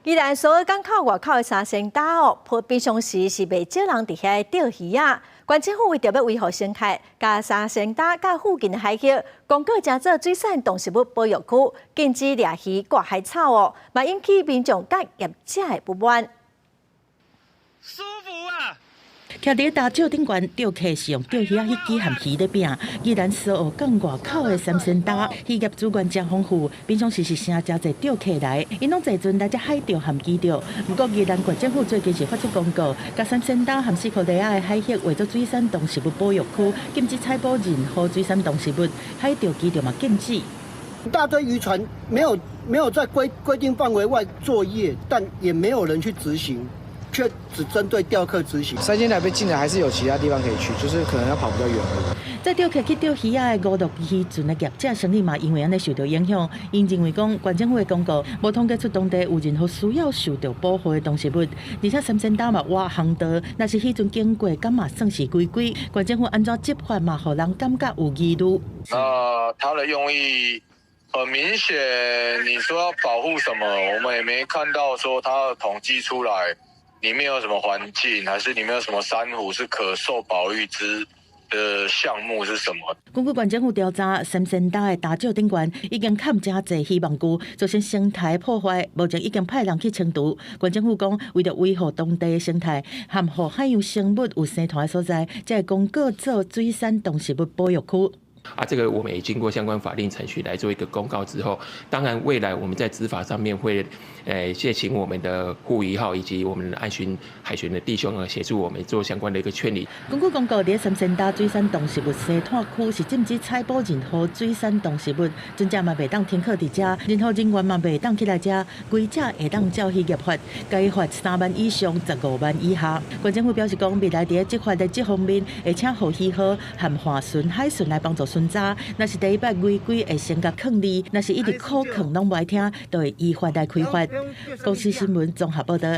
宜兰所有港口外口的沙生岛哦，平常时是袂少人伫遐钓鱼啊。县政府为着要维护生态，甲沙生岛甲附近的海域公告加做水产动植物保育区，禁止掠鱼、挂海草哦，嘛引起民众甲业者的不满。舒服啊！徛伫大石顶悬钓客是用钓鱼仔迄支含鱼咧拼。宜兰苏澳港外口的三仙岛渔业资源真丰富，平常时是成真侪钓客来，因拢坐船来只海钓含基钓。不过宜兰县政府最近是发出公告，甲三仙岛含4块地仔的海域划作水产动植物保育区，禁止采捕任何水产动植物，海钓基钓嘛禁止。一大堆渔船没有在规定范围外作业，但也没有人去执行。却只针对钓客执行。三仙台被禁了，还是有其他地方可以去，就是可能要跑比较远而已。在钓客去钓鱼仔的5、6渔船的业者生意嘛，因为安尼受到影响。因认为讲，县政府的公告无统计出当地有任何需要受到保护的动植物，而且三仙岛嘛挖航道，若是迄阵经过，敢嘛算是规规。县政府安怎执法嘛，互人感觉有疑虑。他的用意很明显，你说要保护什么，我们也没看到说他统计出来。里面有什么环境，还是里面有什么珊瑚是可受保育之的项目是什么？根据县政府调查，三仙岛的大石顶悬已经砍真侪希望菇，造成生态破坏，目前已经派人去清除。县政府讲，为了维护当地的生态，含互海洋生物有生态的所在，才会公告做水产动植物保育区。这个我们也经过相关法令程序来做一个公告之后，当然未来我们在执法上面会，谢请我们的护渔号以及我们的岸巡海巡的弟兄协助我们做相关的一个劝离。根据公告，伫三仙岛水产动植物生态区是禁止采捕任何水产动植物，船只嘛袂当停靠伫遮，任何人员嘛袂当起来遮，规者会当照渔业法，该罚3万以上15万以下。县政府表示讲，未来伫执法的这方面，会请护渔号含划船、海巡来帮助巡查。若是第一摆违规，会先甲抗议；若是一直靠抗拢不爱听，就会依法来开罚。公司新闻综合报道。